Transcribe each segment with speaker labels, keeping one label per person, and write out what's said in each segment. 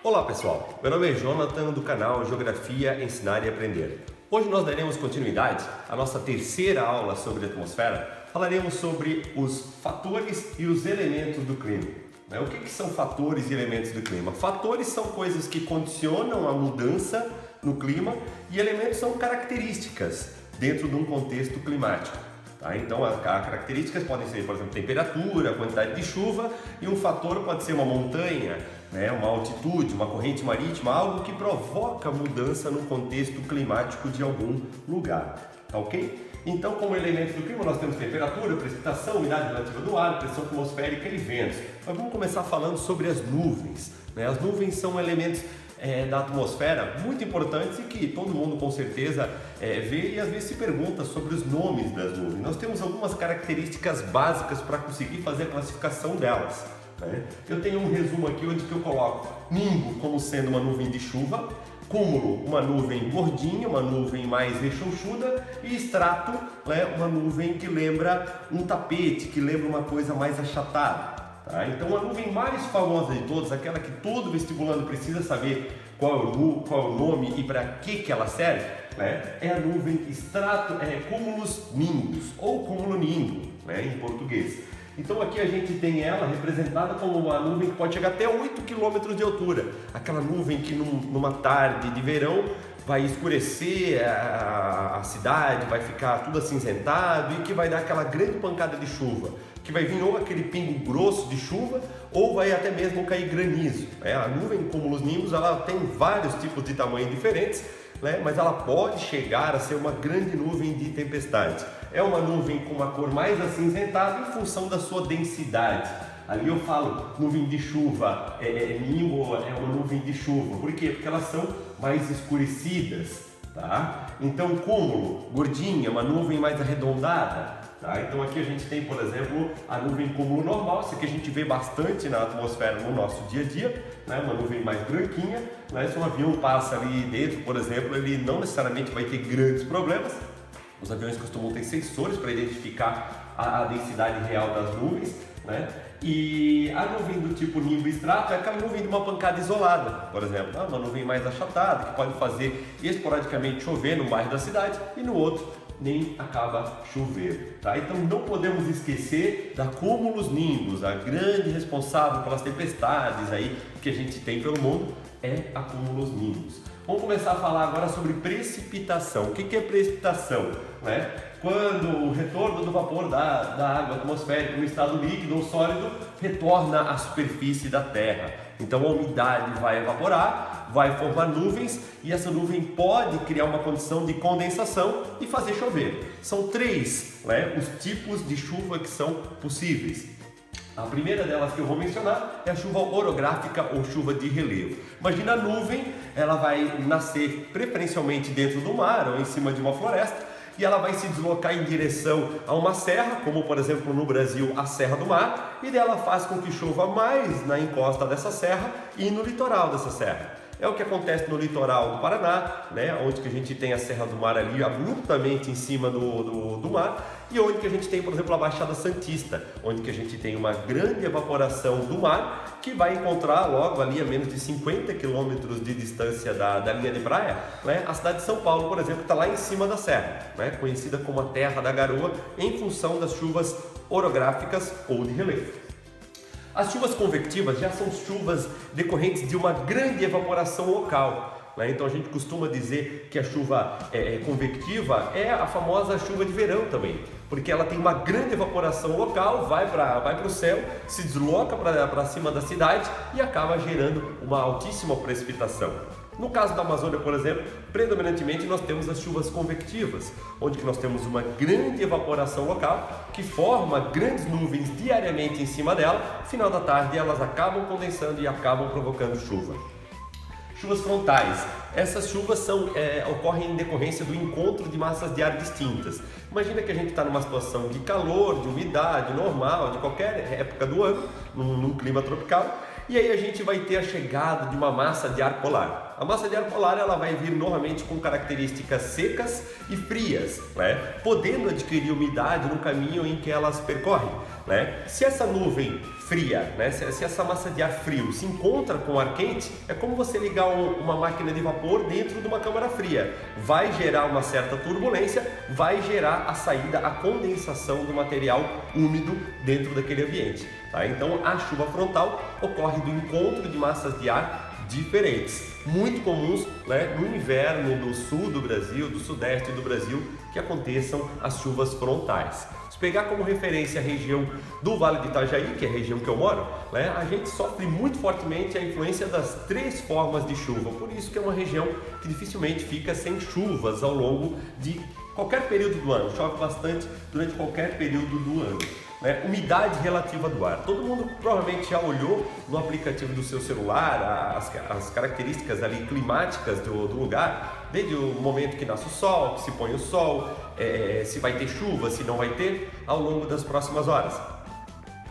Speaker 1: Olá pessoal, meu nome é Jonathan do canal Geografia, Ensinar e Aprender. Hoje nós daremos continuidade à nossa terceira aula sobre a atmosfera. Falaremos sobre os fatores e os elementos do clima. O que são fatores e elementos do clima? Fatores são coisas que condicionam a mudança no clima e elementos são características dentro de um contexto climático. Então as características podem ser, por exemplo, temperatura, quantidade de chuva, e um fator pode ser uma montanha, uma altitude, uma corrente marítima, algo que provoca mudança no contexto climático de algum lugar, tá ok? Então, como elementos do clima, nós temos temperatura, precipitação, umidade relativa do ar, pressão atmosférica e ventos. Mas vamos começar falando sobre as nuvens. As nuvens são elementos da atmosfera muito importantes e que todo mundo com certeza vê e às vezes se pergunta sobre os nomes das nuvens. Nós temos algumas características básicas para conseguir fazer a classificação delas. Eu tenho um resumo aqui onde eu coloco nimbo como sendo uma nuvem de chuva, cúmulo, uma nuvem gordinha, uma nuvem mais rechonchuda, e estrato, uma nuvem que lembra um tapete, que lembra uma coisa mais achatada. Então a nuvem mais famosa de todas, aquela que todo vestibulando precisa saber qual é o nome e para que ela serve, é a nuvem cúmulus nimbus ou cúmulo nimbo, em português. Então aqui a gente tem ela representada como uma nuvem que pode chegar até 8 km de altura. Aquela nuvem que numa tarde de verão vai escurecer a cidade, vai ficar tudo acinzentado e que vai dar aquela grande pancada de chuva, que vai vir ou aquele pingo grosso de chuva ou vai até mesmo cair granizo. A nuvem cúmulus nimbus ela tem vários tipos de tamanho diferentes, mas ela pode chegar a ser uma grande nuvem de tempestade. É uma nuvem com uma cor mais acinzentada em função da sua densidade. Ali eu falo nuvem de chuva, nimbo é uma nuvem de chuva. Por quê? Porque elas são mais escurecidas, tá? Então cúmulo, gordinha, uma nuvem mais arredondada. Então aqui a gente tem, por exemplo, a nuvem cúmulo normal, isso aqui a gente vê bastante na atmosfera no nosso dia a dia, uma nuvem mais branquinha. Se um avião passa ali dentro, por exemplo, ele não necessariamente vai ter grandes problemas. Os aviões costumam ter sensores para identificar a densidade real das nuvens, E a nuvem do tipo nimbo estrato é aquela nuvem de uma pancada isolada, por exemplo, uma nuvem mais achatada que pode fazer esporadicamente chover num bairro da cidade e no outro nem acaba chovendo, Então não podemos esquecer da cúmulus nimbus, a grande responsável pelas tempestades aí que a gente tem pelo mundo é a cúmulus nimbus. Vamos começar a falar agora sobre precipitação. O que é precipitação? Quando o retorno do vapor da água atmosférica no estado líquido ou sólido retorna à superfície da Terra. Então a umidade vai evaporar, vai formar nuvens e essa nuvem pode criar uma condição de condensação e fazer chover. São três os tipos de chuva que são possíveis. A primeira delas que eu vou mencionar é a chuva orográfica ou chuva de relevo. Imagina a nuvem, ela vai nascer preferencialmente dentro do mar ou em cima de uma floresta e ela vai se deslocar em direção a uma serra, como por exemplo no Brasil a Serra do Mar, e dela faz com que chova mais na encosta dessa serra e no litoral dessa serra. É o que acontece no litoral do Paraná, onde que a gente tem a Serra do Mar ali abruptamente em cima do mar, e onde que a gente tem, por exemplo, a Baixada Santista, onde que a gente tem uma grande evaporação do mar, que vai encontrar logo ali a menos de 50 quilômetros de distância da linha de praia, a cidade de São Paulo, por exemplo, que está lá em cima da serra, conhecida como a Terra da Garoa, em função das chuvas orográficas ou de relevo. As chuvas convectivas já são chuvas decorrentes de uma grande evaporação local. Então a gente costuma dizer que a chuva convectiva é a famosa chuva de verão também, porque ela tem uma grande evaporação local, vai para o céu, se desloca para cima da cidade e acaba gerando uma altíssima precipitação. No caso da Amazônia, por exemplo, predominantemente nós temos as chuvas convectivas, onde que nós temos uma grande evaporação local que forma grandes nuvens diariamente em cima dela. No final da tarde elas acabam condensando e acabam provocando chuva. Chuvas frontais. Essas chuvas ocorrem em decorrência do encontro de massas de ar distintas. Imagina que a gente está numa situação de calor, de umidade normal, de qualquer época do ano, num clima tropical, e aí a gente vai ter a chegada de uma massa de ar polar. A massa de ar polar ela vai vir normalmente com características secas e frias, né? Podendo adquirir umidade no caminho em que elas percorrem, né? Se essa nuvem fria, né? Se essa massa de ar frio se encontra com ar quente, é como você ligar uma máquina de vapor dentro de uma câmara fria. Vai gerar uma certa turbulência, vai gerar a saída, a condensação do material úmido dentro daquele ambiente. Tá? Então a chuva frontal ocorre do encontro de massas de ar diferentes, muito comuns, né, no inverno do sul do Brasil, do sudeste do Brasil, que aconteçam as chuvas frontais. Se pegar como referência a região do Vale do Itajaí, que é a região que eu moro, né, a gente sofre muito fortemente a influência das 3 formas de chuva, por isso que é uma região que dificilmente fica sem chuvas ao longo de qualquer período do ano, chove bastante durante qualquer período do ano. Né? Umidade relativa do ar. Todo mundo provavelmente já olhou no aplicativo do seu celular as características ali climáticas do lugar, desde o momento que nasce o sol, que se põe o sol, se vai ter chuva, se não vai ter, ao longo das próximas horas.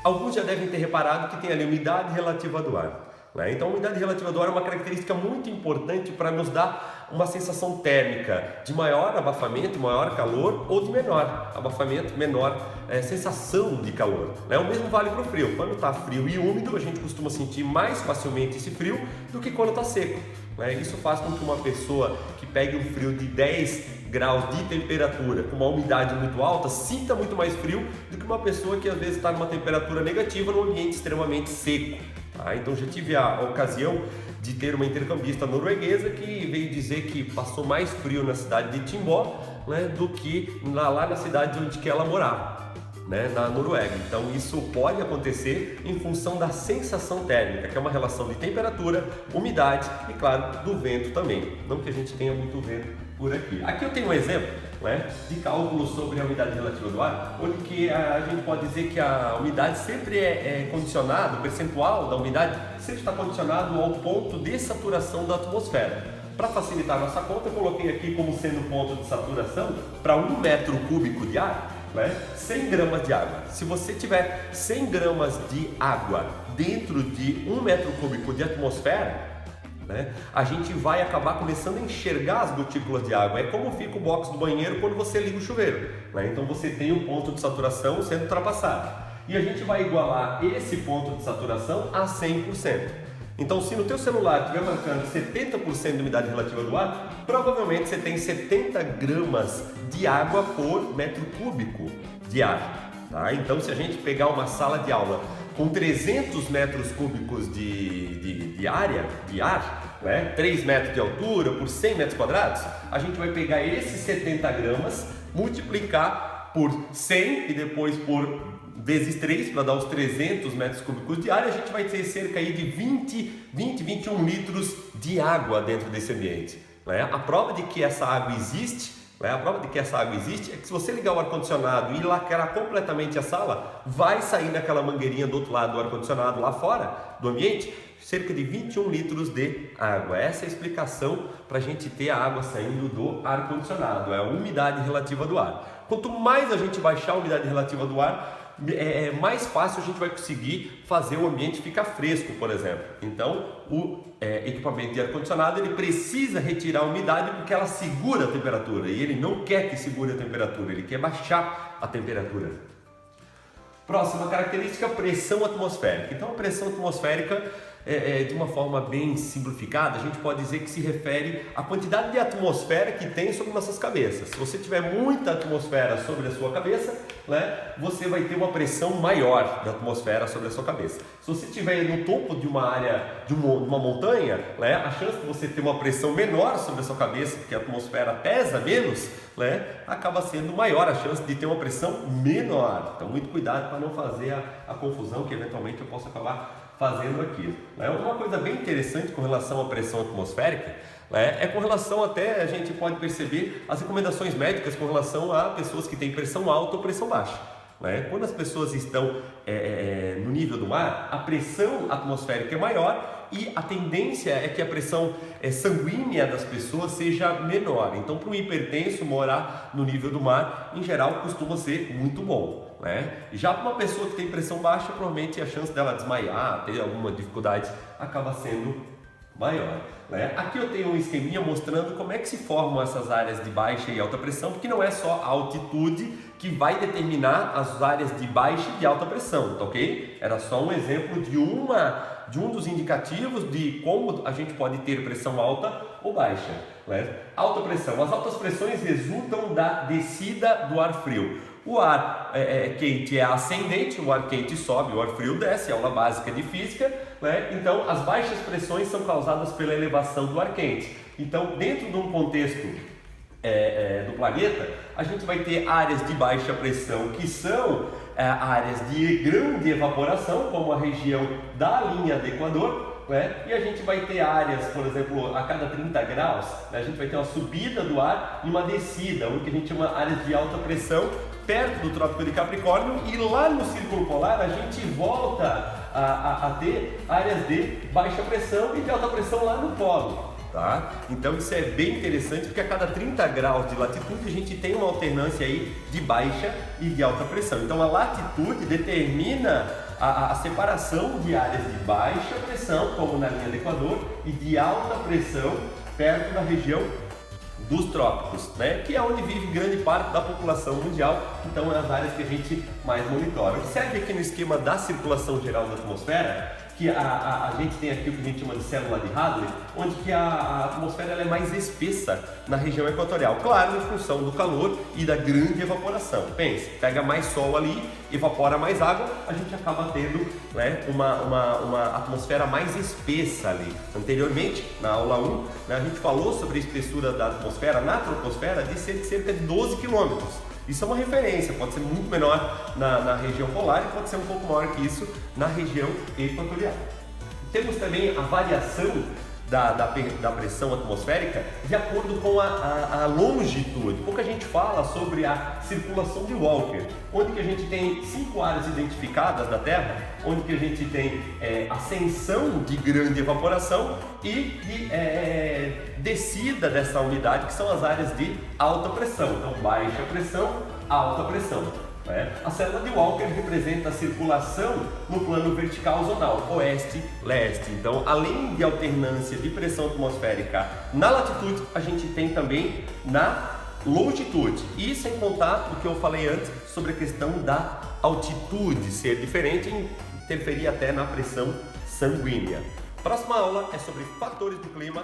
Speaker 1: Alguns já devem ter reparado que tem ali umidade relativa do ar. Né? Então, a umidade relativa do ar é uma característica muito importante para nos dar uma sensação térmica de maior abafamento, maior calor, ou de menor abafamento, menor sensação de calor. Né? O mesmo vale para o frio. Quando está frio e úmido, a gente costuma sentir mais facilmente esse frio do que quando está seco. Né? Isso faz com que uma pessoa que pegue um frio de 10 graus de temperatura com uma umidade muito alta sinta muito mais frio do que uma pessoa que às vezes está numa temperatura negativa num ambiente extremamente seco. Tá? Então já tive a ocasião de ter uma intercambista norueguesa que veio dizer que passou mais frio na cidade de Timbó, né, do que lá na cidade onde que ela morava, né, na Noruega. Então isso pode acontecer em função da sensação térmica, que é uma relação de temperatura, umidade e, claro, do vento também. Não que a gente tenha muito vento por aqui. Aqui eu tenho um exemplo, né, de cálculo sobre a umidade relativa do ar, onde que a gente pode dizer que a umidade sempre é condicionada, o percentual da umidade sempre está condicionado ao ponto de saturação da atmosfera. Para facilitar a nossa conta, eu coloquei aqui como sendo o ponto de saturação para 1 metro cúbico de ar, né, 100 gramas de água. Se você tiver 100 gramas de água dentro de 1 metro cúbico de atmosfera, né, a gente vai acabar começando a enxergar as gotículas de água. É como fica o box do banheiro quando você liga o chuveiro. Né? Então você tem um ponto de saturação sendo ultrapassado. E a gente vai igualar esse ponto de saturação a 100%. Então, se no teu celular estiver marcando 70% de umidade relativa do ar, provavelmente você tem 70 gramas de água por metro cúbico de ar. Tá? Então, se a gente pegar uma sala de aula com 300 metros cúbicos de área, de ar, né? 3 metros de altura por 100 metros quadrados, a gente vai pegar esses 70 gramas, multiplicar por 100 e depois por vezes 3 para dar os 300 metros cúbicos de ar, e a gente vai ter cerca aí de 21 litros de água dentro desse ambiente. Né? A prova de que essa água existe, é que se você ligar o ar-condicionado e lacrar completamente a sala, vai sair naquela mangueirinha do outro lado do ar-condicionado lá fora do ambiente, cerca de 21 litros de água. Essa é a explicação para a gente ter a água saindo do ar-condicionado, é a umidade relativa do ar. Quanto mais a gente baixar a umidade relativa do ar, mais fácil a gente vai conseguir fazer o ambiente ficar fresco, por exemplo. Então, o equipamento de ar-condicionado ele precisa retirar a umidade porque ela segura a temperatura e ele não quer que segure a temperatura, ele quer baixar a temperatura. Próxima característica, pressão atmosférica. Então, a pressão atmosférica, de uma forma bem simplificada, a gente pode dizer que se refere à quantidade de atmosfera que tem sobre nossas cabeças. Se você tiver muita atmosfera sobre a sua cabeça, né, você vai ter uma pressão maior da atmosfera sobre a sua cabeça. Se você estiver no topo de uma área, de uma montanha, né, a chance de você ter uma pressão menor sobre a sua cabeça, porque a atmosfera pesa menos, né, acaba sendo maior a chance de ter uma pressão menor. Então, muito cuidado para não fazer a confusão que eventualmente eu posso acabar fazendo aqui. Uma coisa bem interessante com relação à pressão atmosférica, é com relação até, a gente pode perceber as recomendações médicas com relação a pessoas que têm pressão alta ou pressão baixa. Quando as pessoas estão no nível do mar, a pressão atmosférica é maior e a tendência é que a pressão sanguínea das pessoas seja menor. Então, para um hipertenso, morar no nível do mar, em geral, costuma ser muito bom. Já para uma pessoa que tem pressão baixa, provavelmente a chance dela desmaiar, ter alguma dificuldade, acaba sendo maior. né? Aqui eu tenho um esqueminha mostrando como é que se formam essas áreas de baixa e alta pressão, porque não é só a altitude que vai determinar as áreas de baixa e de alta pressão, tá ok? Era só um exemplo de um dos indicativos de como a gente pode ter pressão alta ou baixa, né? Alta pressão. As altas pressões resultam da descida do ar frio. O ar quente é ascendente, o ar quente sobe, o ar frio desce, aula básica de física, né? Então as baixas pressões são causadas pela elevação do ar quente. Então, dentro de um contexto do planeta, a gente vai ter áreas de baixa pressão que são áreas de grande evaporação, como a região da linha do Equador, né? E a gente vai ter áreas, por exemplo, a cada 30 graus, né? A gente vai ter uma subida do ar e uma descida, o que a gente chama áreas de alta pressão, perto do Trópico de Capricórnio, e lá no Círculo Polar a gente volta a ter áreas de baixa pressão e de alta pressão lá no polo. Tá? Então isso é bem interessante, porque a cada 30 graus de latitude a gente tem uma alternância aí de baixa e de alta pressão. Então a latitude determina a separação de áreas de baixa pressão, como na linha do Equador, e de alta pressão perto da região dos trópicos, né? Que é onde vive grande parte da população mundial. Então é as áreas que a gente mais monitora. Observe aqui no esquema da circulação geral da atmosfera que a gente tem aqui o que a gente chama de célula de Hadley, onde que a atmosfera ela é mais espessa na região equatorial, claro, em função do calor e da grande evaporação. Pense, pega mais sol ali, evapora mais água, a gente acaba tendo, né, uma atmosfera mais espessa ali. Anteriormente, na aula 1, né, a gente falou sobre a espessura da atmosfera na troposfera de cerca de 12 km. Isso é uma referência, pode ser muito menor na região polar e pode ser um pouco maior que isso na região equatorial. Temos também a variação da pressão atmosférica de acordo com a longitude. Pouca gente fala sobre a circulação de Walker, onde que a gente tem 5 áreas identificadas da Terra, onde que a gente tem ascensão de grande evaporação e de descida dessa unidade, que são as áreas de alta pressão. Então, baixa pressão, alta pressão. A célula de Walker representa a circulação no plano vertical zonal, oeste-leste. Então, além de alternância de pressão atmosférica na latitude, a gente tem também na longitude. E sem contar o que eu falei antes sobre a questão da altitude ser diferente e interferir até na pressão sanguínea. Próxima aula é sobre fatores do clima.